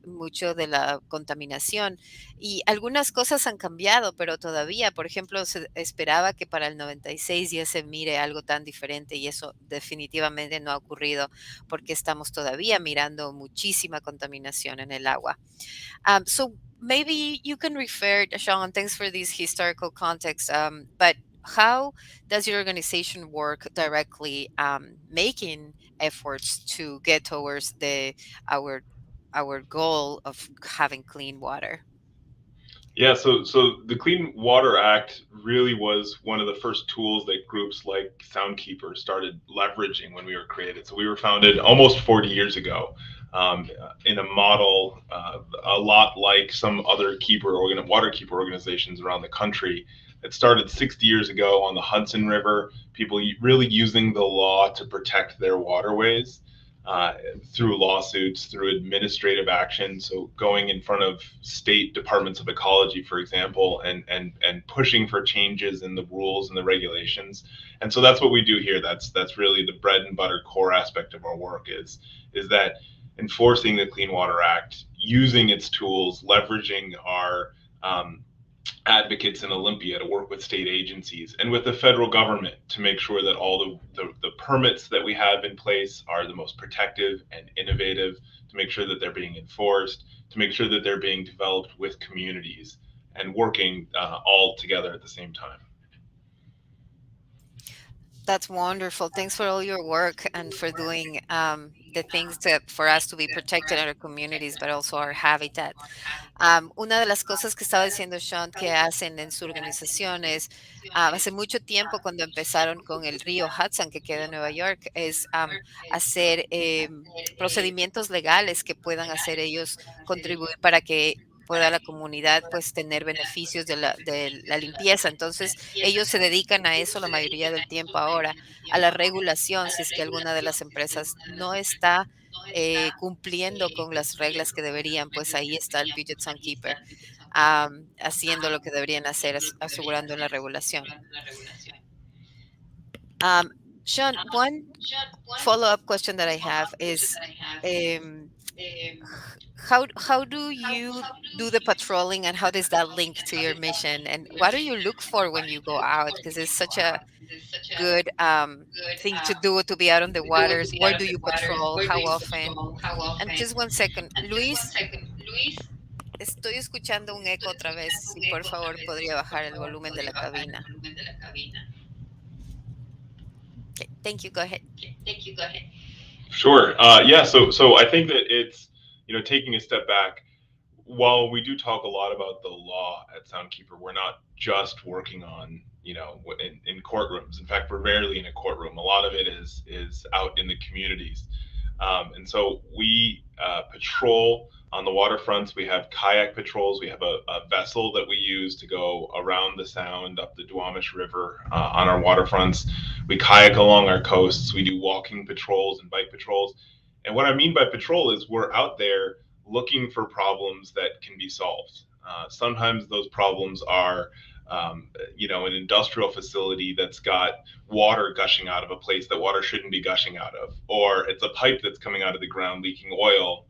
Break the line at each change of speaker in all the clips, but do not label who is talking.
mucho de la contaminación. Y algunas cosas han cambiado, pero todavía, por ejemplo, se esperaba que para el 96 ya se mire algo tan diferente y eso definitivamente no ha ocurrido porque estamos todavía mirando muchísima contaminación en el agua. So maybe you can refer, Sean, thanks for this historical context, but how does your organization work directly making efforts to get towards our our goal of having clean water?
Yeah, so the Clean Water Act really was one of the first tools that groups like Soundkeeper started leveraging when we were created. So we were founded almost 40 years ago, in a model a lot like some other water keeper organizations around the country. It started 60 years ago on the Hudson River. People really using the law to protect their waterways, uh, through lawsuits, through administrative action. So going in front of state departments of ecology, for example, and pushing for changes in the rules and the regulations. And so that's what we do here. That's really the bread and butter core aspect of our work is that enforcing the Clean Water Act, using its tools, leveraging our advocates in Olympia to work with state agencies and with the federal government to make sure that all the permits that we have in place are the most protective and innovative, to make sure that they're being enforced, to make sure that they're being developed with communities and working all together at the same time.
That's wonderful. Thanks for all your work and for doing the things that for us to be protected in our communities, but also our habitat. Una de las cosas que estaba diciendo Sean que hacen en su organización es, hace mucho tiempo cuando empezaron con el río Hudson que queda en Nueva York, es hacer procedimientos legales que puedan hacer ellos contribuir para que pueda la comunidad pues tener beneficios de la limpieza. Entonces, ellos se dedican a eso la mayoría del tiempo ahora, a la regulación, si es que alguna de las empresas no está cumpliendo con las reglas que deberían, pues ahí está el Budget Sunkeeper haciendo lo que deberían hacer, asegurando la regulación. Um, Sean, one follow-up question that I have is, um, how do you do the patrolling and how does that link to your mission? And what do you look for when you go out? Because it's such a good thing to do to be out on the waters. Where do you patrol? How often? And just one second, Luis, estoy escuchando un eco otra vez. Si por favor podría bajar el volumen de la cabina. Okay, thank you. Go ahead.
Sure. Yeah. So I think that it's, taking a step back. While we do talk a lot about the law at Soundkeeper, we're not just working on, in courtrooms. In fact, we're rarely in a courtroom. A lot of it is out in the communities. And so we patrol on the waterfronts. We have kayak patrols. We have a vessel that we use to go around the Sound up the Duwamish River on our waterfronts. We kayak along our coasts. We do walking patrols and bike patrols. And what I mean by patrol is we're out there looking for problems that can be solved. Sometimes those problems are, an industrial facility that's got water gushing out of a place that water shouldn't be gushing out of, or it's a pipe that's coming out of the ground leaking oil,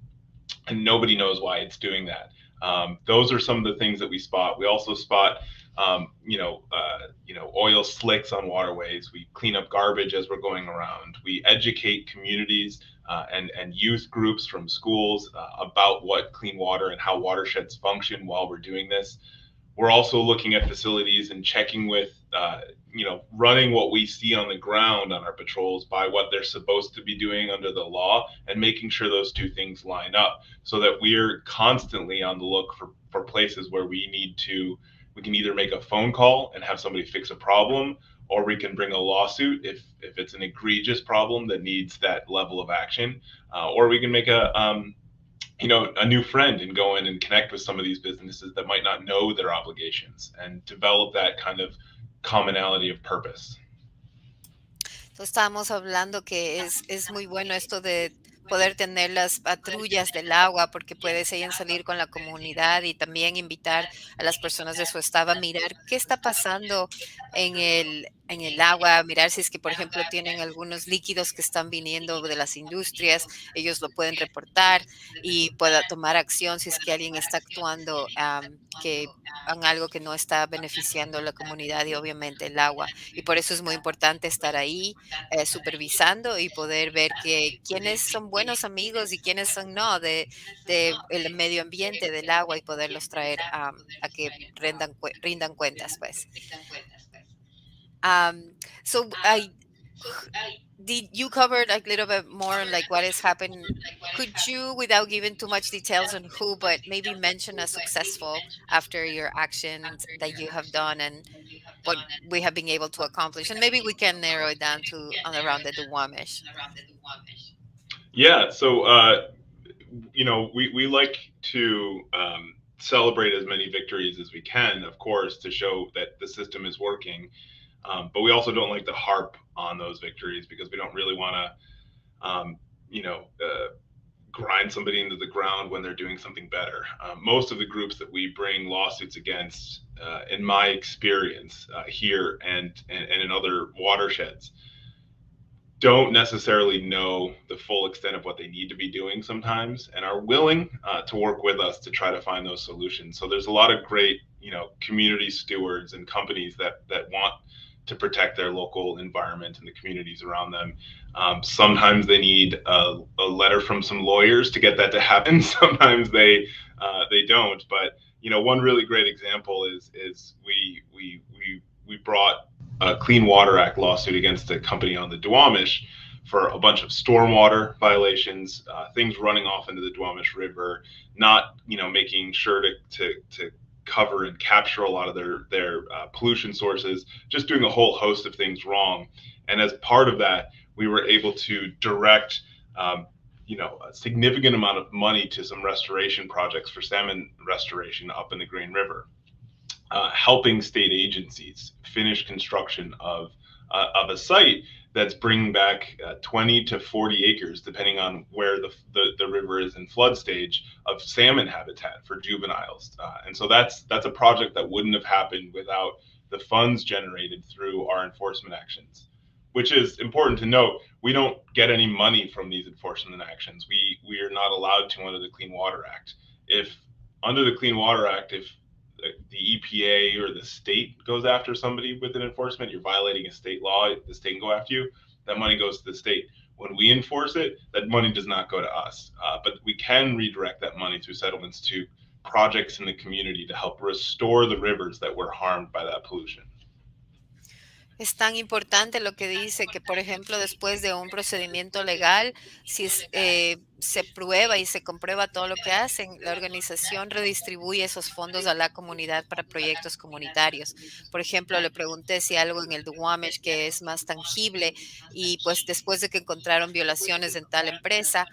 and nobody knows why it's doing that. Those are some of the things that we spot. We also spot, oil slicks on waterways. We clean up garbage as we're going around. We educate communities and youth groups from schools about what clean water and how watersheds function while we're doing this. We're also looking at facilities and checking with, running what we see on the ground on our patrols by what they're supposed to be doing under the law, and making sure those two things line up so that we're constantly on the look for places where we can either make a phone call and have somebody fix a problem, or we can bring a lawsuit if it's an egregious problem that needs that level of action, or we can make a new friend and go in and connect with some of these businesses that might not know their obligations and develop that kind of commonality of purpose.
Entonces, estábamos hablando que es muy bueno esto de poder tener las patrullas del agua, porque puedes ellos salir con la comunidad y también invitar a las personas de su estado a mirar qué está pasando en el agua, mirar si es que, por ejemplo, tienen algunos líquidos que están viniendo de las industrias, ellos lo pueden reportar y pueda tomar acción si es que alguien está actuando que en algo que no está beneficiando a la comunidad y obviamente el agua. Y por eso es muy importante estar ahí supervisando y poder ver que quiénes son buenos amigos y quiénes son no de el medio ambiente, del agua y poderlos traer a que rindan cuentas, pues. So I did you covered a little bit more on like what has happened. Could you, without giving too much details on who, but maybe mention a successful after your actions that you have done and what we have been able to accomplish, and maybe we can narrow it down to on around the Duwamish.
Yeah, so we like to celebrate as many victories as we can, of course, to show that the system is working. But we also don't like to harp on those victories because we don't really want to, you know, grind somebody into the ground when they're doing something better. Most of the groups that we bring lawsuits against, in my experience here and in other watersheds, don't necessarily know the full extent of what they need to be doing sometimes and are willing to work with us to try to find those solutions. So there's a lot of great, community stewards and companies that want to protect their local environment and the communities around them. Sometimes they need a letter from some lawyers to get that to happen. Sometimes they don't. But one really great example is we brought a Clean Water Act lawsuit against a company on the Duwamish for a bunch of stormwater violations, things running off into the Duwamish River, not making sure to cover and capture a lot of their pollution sources, just doing a whole host of things wrong. And as part of that, we were able to direct a significant amount of money to some restoration projects for salmon restoration up in the Green River, helping state agencies finish construction of a site that's bringing back 20 to 40 acres, depending on where the river is in flood stage, of salmon habitat for juveniles. And so that's a project that wouldn't have happened without the funds generated through our enforcement actions. Which is important to note. We don't get any money from these enforcement actions. We are not allowed to under the Clean Water Act. If under the Clean Water Act, if the EPA or the state goes after somebody with an enforcement, you're violating a state law, the state can go after you, that money goes to the state. When we enforce it, that money does not go to us. But we can redirect that money through settlements to projects in the community to help restore the rivers that were harmed by that pollution.
Es tan importante lo que dice que, por ejemplo, después de un procedimiento legal, si se prueba y se comprueba todo lo que hacen, la organización redistribuye esos fondos a la comunidad para proyectos comunitarios. Por ejemplo, le pregunté si algo en el Duwamish que es más tangible y pues después de que encontraron violaciones en tal empresa,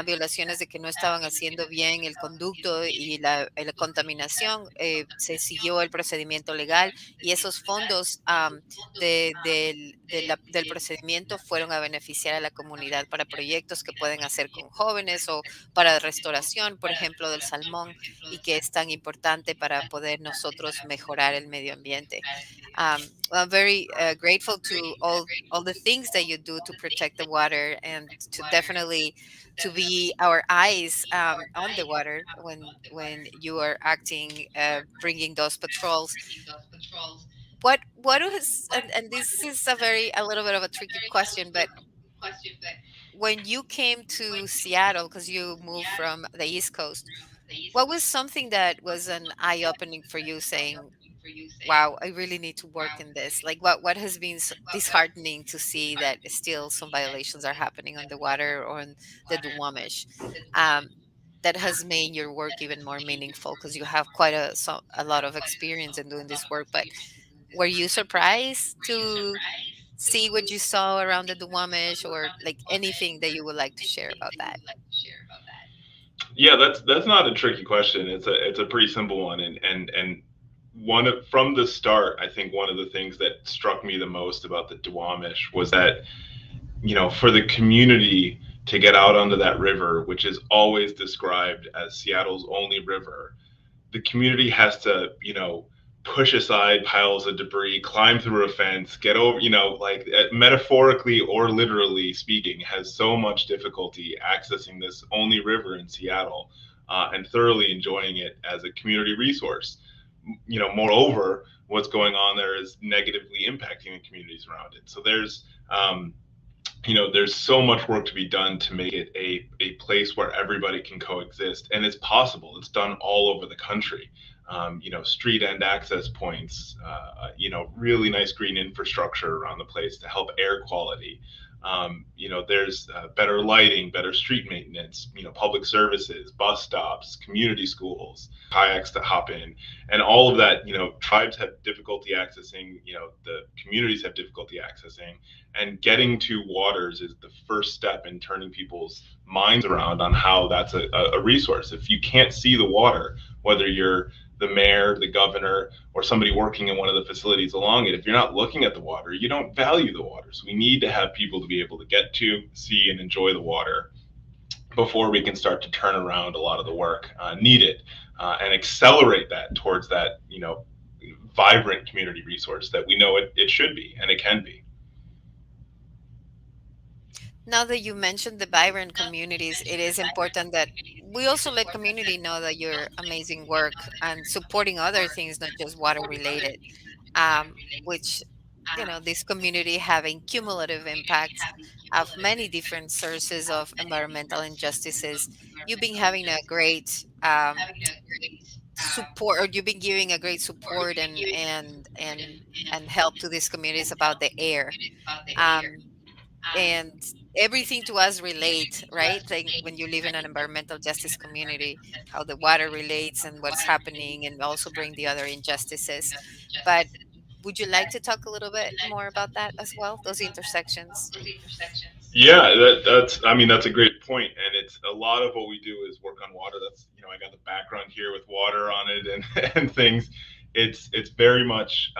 violaciones de que no estaban haciendo bien el conducto y la contaminación, se siguió el procedimiento legal y esos fondos del procedimiento fueron a beneficiar a la comunidad para proyectos que pueden hacer con jóvenes o para restauración, por ejemplo, del salmón, y que es tan importante para poder nosotros mejorar el medio ambiente. I'm very grateful to all the things that you do to protect the water and to definitely to be our eyes on the water when you are acting, bringing those patrols. What is and this is a little bit of a tricky question, but when you came to Seattle, because you moved from the East Coast, what was something that was an eye opening for you, saying, "Wow, I really need to work in this." Like, what has been disheartening to see that still some violations are happening on the water or on the Duwamish, um, that has made your work even more meaningful because you have quite a lot of experience in doing this work. But were you surprised to see what you saw around the Duwamish, or like anything that you would like to share about that?
Yeah, that's not a tricky question. It's a pretty simple one, and from the start, I think one of the things that struck me the most about the Duwamish was that for the community to get out onto that river, which is always described as Seattle's only river. The community has to, push aside piles of debris, climb through a fence, get over, like metaphorically or literally speaking, has so much difficulty accessing this only river in Seattle, and thoroughly enjoying it as a community resource. Moreover, what's going on there is negatively impacting the communities around it. So there's so much work to be done to make it a place where everybody can coexist, and it's possible. It's done all over the country. Street end access points, really nice green infrastructure around the place to help air quality. There's better lighting, better street maintenance, public services, bus stops, community schools, kayaks to hop in, and all of that. Tribes have difficulty accessing, the communities have difficulty accessing, and getting to waters is the first step in turning people's minds around on how that's a resource. If you can't see the water, whether you're the mayor, the governor, or somebody working in one of the facilities along it, if you're not looking at the water, you don't value the water. So we need to have people to be able to get to, see, and enjoy the water before we can start to turn around a lot of the work needed, and accelerate that towards that, vibrant community resource that we know it should be and it can be.
Now that you mentioned the vibrant communities, it is important that we also let community know that your amazing work and supporting other things, not just water related, which this community having cumulative impacts of many different sources of environmental injustices. You've been having a great support, or you've been giving a great support and help to these communities about the air. Um, and everything to us relate, right? Like when you live in an environmental justice community, how the water relates and what's happening, and also bring the other injustices. But would you like to talk a little bit more about that as well, those intersections?
Yeah, that's a great point, and it's a lot of what we do is work on water. That's I got the background here with water on it and and things. It's very much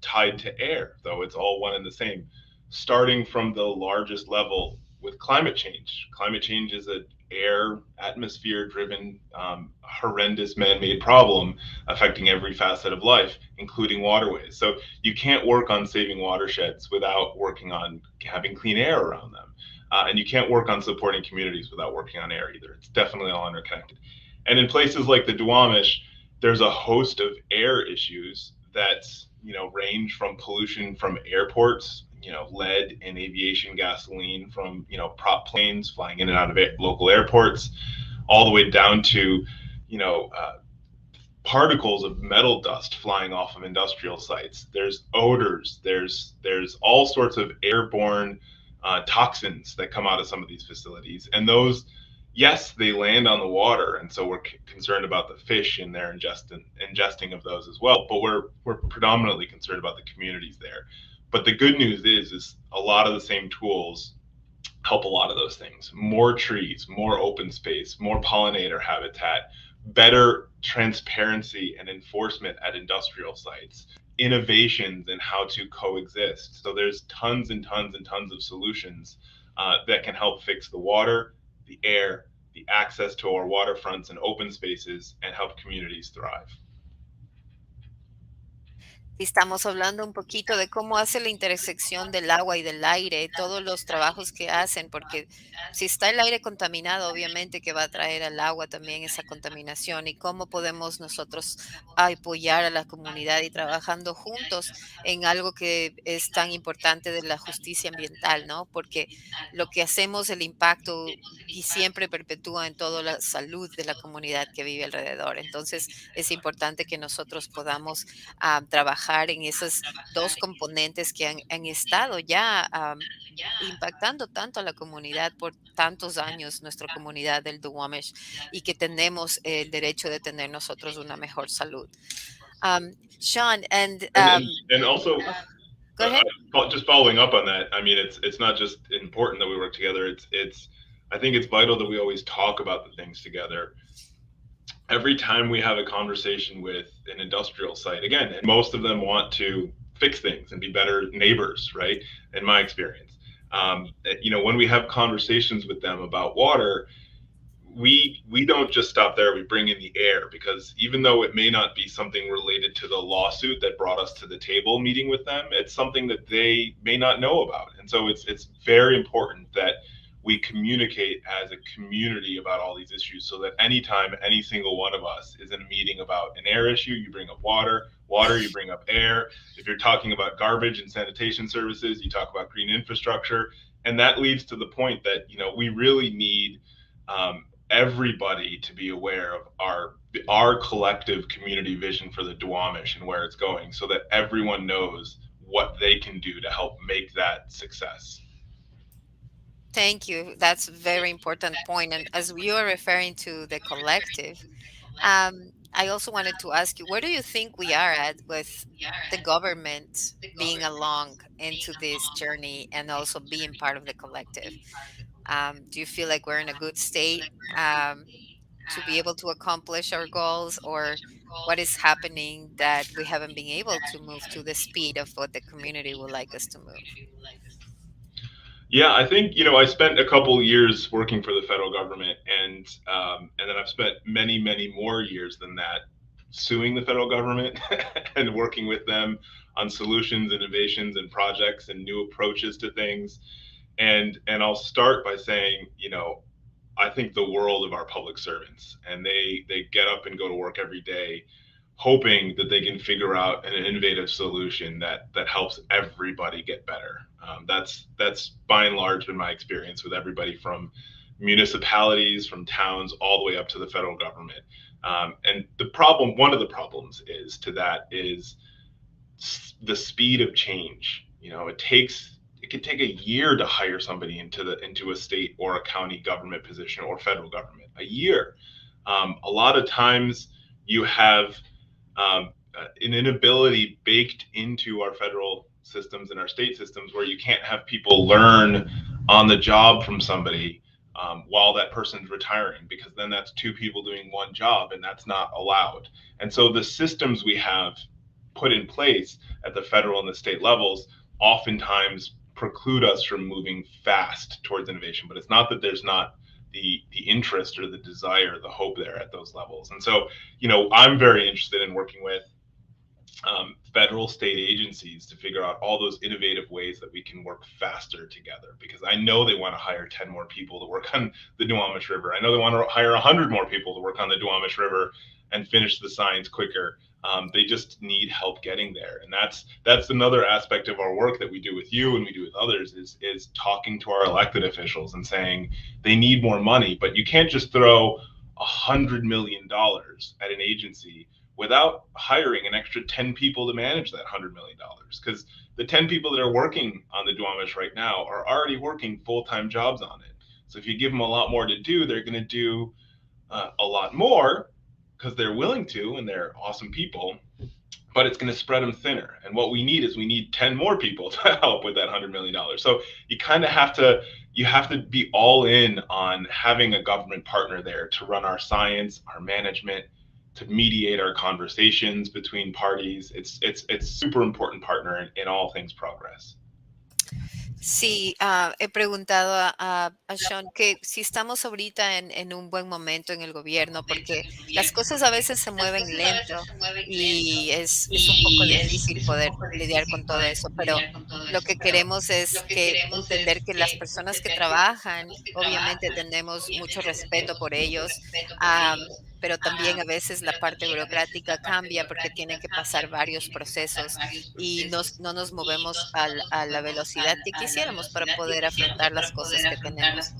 tied to air, though it's all one and the same. Starting from the largest level with climate change. Climate change is an air atmosphere driven horrendous man-made problem affecting every facet of life, including waterways. So you can't work on saving watersheds without working on having clean air around them. And you can't work on supporting communities without working on air either. It's definitely all interconnected. And in places like the Duwamish, there's a host of air issues that range from pollution from airports, lead in aviation gasoline from prop planes flying in and out of local airports, all the way down to you know uh, particles of metal dust flying off of industrial sites. There's odors. There's all sorts of airborne toxins that come out of some of these facilities, and those, yes, they land on the water, and so we're concerned about the fish in their ingesting of those as well. But we're predominantly concerned about the communities there. But the good news is a lot of the same tools help a lot of those things. More trees, more open space, more pollinator habitat, better transparency and enforcement at industrial sites, innovations in how to coexist. So there's tons and tons and tons of solutions that can help fix the water, the air, the access to our waterfronts and open spaces, and help communities thrive.
Estamos hablando un poquito de cómo hace la intersección del agua y del aire, todos los trabajos que hacen, porque si está el aire contaminado, obviamente que va a traer al agua también esa contaminación, y cómo podemos nosotros apoyar a la comunidad y trabajando juntos en algo que es tan importante de la justicia ambiental, ¿no? Porque lo que hacemos, el impacto y siempre perpetúa en toda la salud de la comunidad que vive alrededor. Entonces, es importante que nosotros podamos trabajar en esos dos componentes que han estado ya impactando tanto a la comunidad por tantos años, nuestra comunidad del Duwamish, y que tenemos el derecho de tener nosotros una mejor salud. Sean, and
And also,
oh, go ahead.
just following up on that, I mean, it's not just important that we work together. It's I think it's vital that we always talk about the things together. Every time we have a conversation with an industrial site, again, and most of them want to fix things and be better neighbors, right? In my experience, When we have conversations with them about water, we don't just stop there. We bring in the air, because even though it may not be something related to the lawsuit that brought us to the table meeting with them, it's something that they may not know about. And so it's very important that we communicate as a community about all these issues, so that anytime any single one of us is in a meeting about an air issue, you bring up water, you bring up air. If you're talking about garbage and sanitation services, you talk about green infrastructure. And that leads to the point that, we really need everybody to be aware of our collective community vision for the Duwamish and where it's going, so that everyone knows what they can do to help make that success.
Thank you. That's a very important point. And as you are referring to the collective, I also wanted to ask you, where do you think we are at with the government being along into this journey and also being part of the collective? Do you feel like we're in a good state to be able to accomplish our goals, or what is happening that we haven't been able to move to the speed of what the community would like us to move?
Yeah, I think, I spent a couple years working for the federal government, and then I've spent many, many more years than that suing the federal government and working with them on solutions, innovations, and projects and new approaches to things. And I'll start by saying, I think the world of our public servants, and they get up and go to work every day hoping that they can figure out an innovative solution that helps everybody get better. That's by and large been my experience with everybody from municipalities, from towns, all the way up to the federal government. And one of the problems is the speed of change. It could take a year to hire somebody into a state or a county government position or federal government. A year. A lot of times you have an inability baked into our federal systems and our state systems, where you can't have people learn on the job from somebody while that person's retiring, because then that's two people doing one job, and that's not allowed. And so the systems we have put in place at the federal and the state levels oftentimes preclude us from moving fast towards innovation. But it's not that there's not the interest or the desire, the hope there at those levels. And so, I'm very interested in working with federal, state agencies to figure out all those innovative ways that we can work faster together, because I know they want to hire 10 more people to work on the Duwamish River. I know they want to hire 100 more people to work on the Duwamish River and finish the science quicker. They just need help getting there. And that's another aspect of our work that we do with you and we do with others, is talking to our elected officials and saying they need more money. But you can't just throw $100 million at an agency without hiring an extra 10 people to manage that $100 million, because the 10 people that are working on the Duwamish right now are already working full-time jobs on it. So if you give them a lot more to do, they're going to do a lot more, because they're willing to and they're awesome people, but it's going to spread them thinner. And what we need 10 more people to help with that $100 million. So you kind of have to be all in on having a government partner there to run our science, our management, to mediate our conversations between parties. It's super important partner in all things progress.
Sí, he preguntado a Sean que si estamos ahorita en un buen momento en el gobierno, porque las cosas a veces se mueven lento y es un poco difícil poder lidiar con todo eso, pero lo que queremos es que entender que las personas que trabajan, obviamente tenemos mucho respeto por ellos, pero también a veces la parte burocrática cambia porque tienen que pasar varios procesos y no nos movemos a la velocidad que quisiéramos para poder afrontar las cosas que tenemos.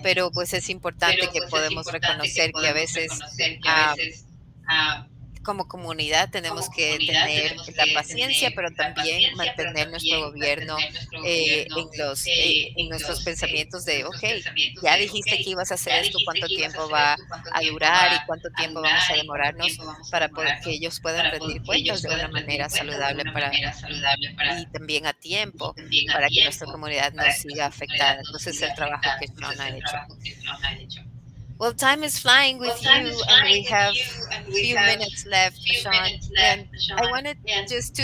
Pero pues es importante que podemos reconocer que a veces ah, como comunidad tenemos que tener la paciencia, pero también mantener nuestro gobierno en nuestros pensamientos de, ok, ya dijiste que ibas a hacer esto, ¿cuánto tiempo va a durar y cuánto tiempo vamos a demorarnos para que ellos puedan rendir cuentas de una manera saludable y también a tiempo para que nuestra comunidad no siga afectada? Entonces, el trabajo que Sean ha hecho. Well, time is flying with you, and we have few minutes left, Sean. And I wanted just to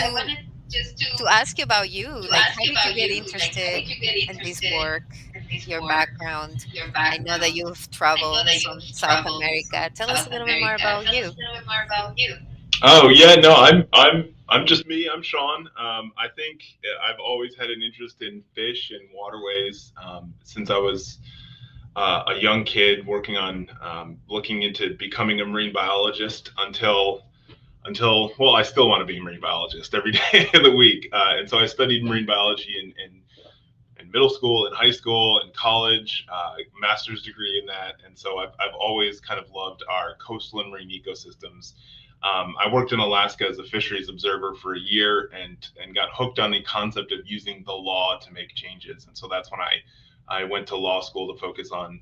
to ask you about you. Like, how did you get interested in this work? Your background. I know that you've traveled some South America. Tell us a little bit more about you.
Oh yeah, no, I'm just me. I'm Sean. I think I've always had an interest in fish and waterways since I was a young kid, working on looking into becoming a marine biologist until well, I still want to be a marine biologist every day of the week. And so I studied marine biology in middle school, in high school, in college, master's degree in that. And so I've always kind of loved our coastal and marine ecosystems. I worked in Alaska as a fisheries observer for a year and got hooked on the concept of using the law to make changes. And so that's when I went to law school to focus on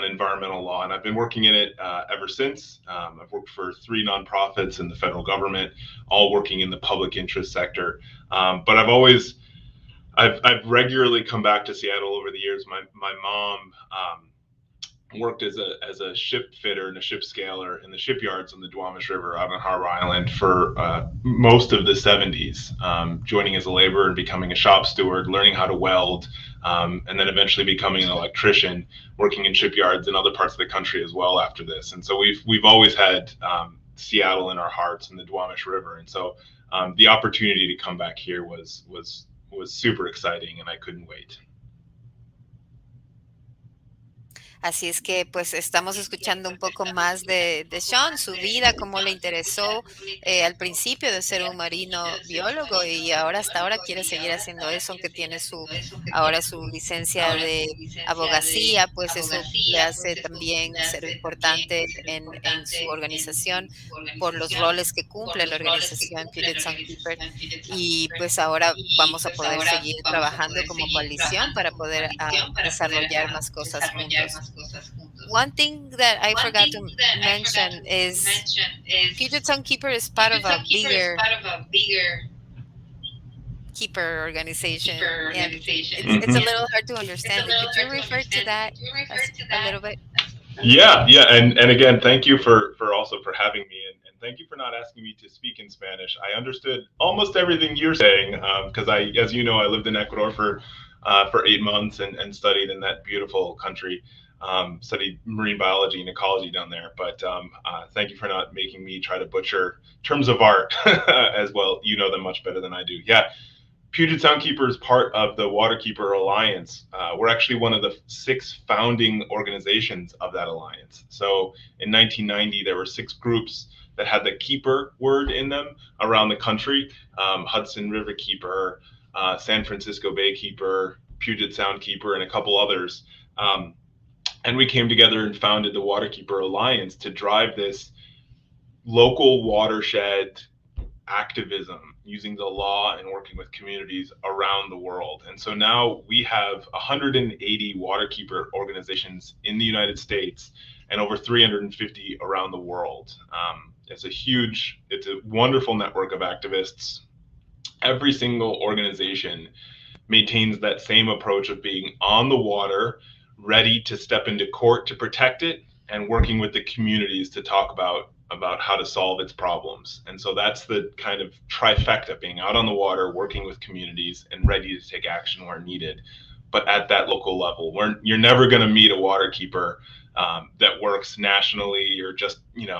environmental law, and I've been working in it ever since. I've worked for 3 nonprofits in the federal government, all working in the public interest sector. But I've regularly come back to Seattle over the years. My mom worked as a ship fitter and a ship scaler in the shipyards on the Duwamish River out on Harbor Island for most of the 70s, joining as a laborer and becoming a shop steward, learning how to weld, and then eventually becoming an electrician, working in shipyards in other parts of the country as well after this. And so we've always had Seattle in our hearts and the Duwamish River. And so the opportunity to come back here was super exciting, and I couldn't wait.
Así es que pues estamos escuchando un poco más de Sean, su vida, cómo le interesó al principio de ser un marino biólogo y ahora hasta ahora quiere seguir haciendo eso, aunque tiene ahora su licencia de abogacía, pues eso le hace también ser importante en su organización por los roles que cumple la organización Puget Sound Keeper y pues ahora vamos a poder seguir trabajando como coalición para poder desarrollar más cosas juntos. One thing that I forgot to mention is Puget Sound Keeper is part of a bigger keeper organization, and it's a
Mhm.
little hard to understand. Could you refer to that as a little bit?
Yeah, yeah, and again, thank you for also for having me, and thank you for not asking me to speak in Spanish. I understood almost everything you're saying because as you know, I lived in Ecuador for 8 months and studied in that beautiful country, studied marine biology and ecology down there. But thank you for not making me try to butcher terms of art as well. You know them much better than I do. Yeah, Puget Soundkeeper is part of the Waterkeeper Alliance. We're actually one of the 6 founding organizations of that alliance. So in 1990, there were 6 groups that had the keeper word in them around the country: Hudson River Keeper, San Francisco Bay Keeper, Puget Sound Keeper, and a couple others. And we came together and founded the Waterkeeper Alliance to drive this local watershed activism using the law and working with communities around the world. And so now we have 180 waterkeeper organizations in the United States and over 350 around the world. It's a wonderful network of activists. Every single organization maintains that same approach of being on the water, ready to step into court to protect it, and working with the communities to talk about how to solve its problems. And so that's the kind of trifecta: being out on the water, working with communities, and ready to take action where needed, but at that local level. You're never going to meet a waterkeeper that works nationally or just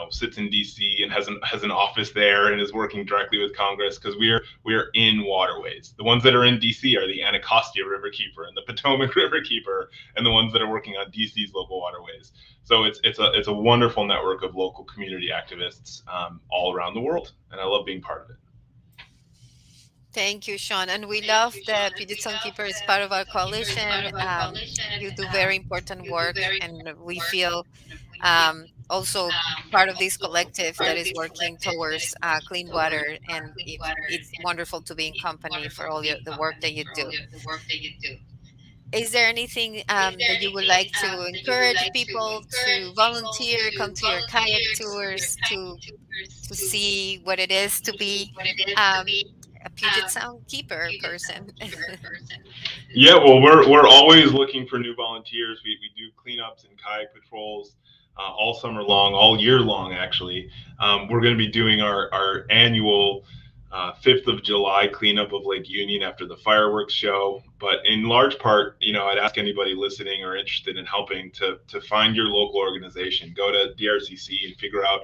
sits in DC and has an office there and is working directly with Congress, because we're in waterways. The ones that are in DC are the Anacostia River Keeper and the Potomac River Keeper, and the ones that are working on DC's local waterways. So it's a wonderful network of local community activists all around the world, and I love being part of it.
Thank you, Sean. And we love that Puget Sound Keeper is part of our coalition. You do very important work, and we feel also part of this collective that is working towards clean water. And it's wonderful to be in company for all the work that you do. Is there anything that you would like to encourage people to volunteer, come to your kayak tours, to see what it is to be um, a Puget Sound keeper person?
Yeah, well, we're always looking for new volunteers. We do cleanups and kayak patrols all summer long, all year long, actually. We're going to be doing our annual 5th of July cleanup of Lake Union after the fireworks show. But in large part, I'd ask anybody listening or interested in helping to find your local organization. Go to DRCC and figure out,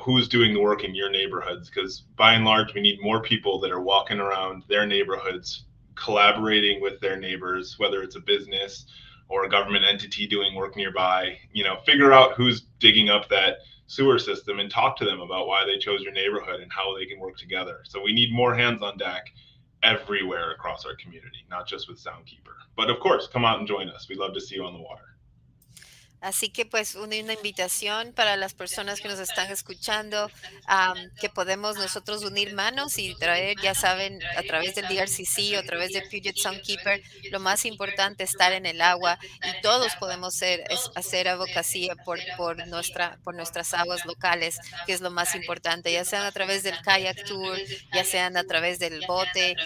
who's doing the work in your neighborhoods. Because by and large, we need more people that are walking around their neighborhoods, collaborating with their neighbors, whether it's a business or a government entity doing work nearby. Figure out who's digging up that sewer system and talk to them about why they chose your neighborhood and how they can work together. So we need more hands on deck everywhere across our community, not just with Soundkeeper. But of course, come out and join us. We'd love to see you on the water.
Así que pues una invitación para las personas que nos están escuchando, que podemos nosotros unir manos y traer, ya saben, a través del DRCC o a través de Puget Soundkeeper, lo más importante es estar en el agua y todos podemos hacer advocacia por nuestras aguas locales, que es lo más importante, ya sean a través del kayak tour, ya sean a través del bote.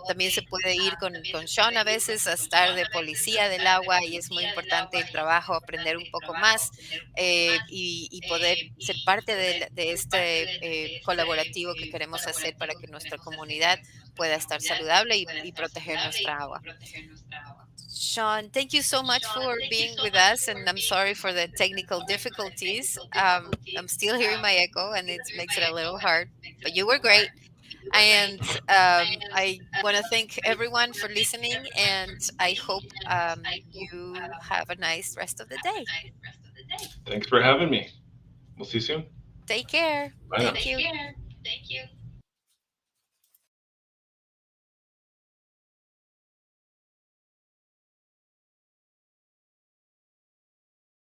También se puede ir con Sean a veces a estar de policía del agua y es muy importante el trabajo, aprender un poco más y poder ser parte de este colaborativo que queremos hacer para que nuestra comunidad pueda estar saludable y proteger nuestra agua. Sean, thank you so much for being with us, and I'm sorry for the technical difficulties. I'm still hearing my echo, and it makes it a little hard, but you were great. And I want to thank everyone for listening, and I hope you have a nice rest of the day.
Thanks for having me. We'll see you soon.
Take care.
Bye now.
Thank you.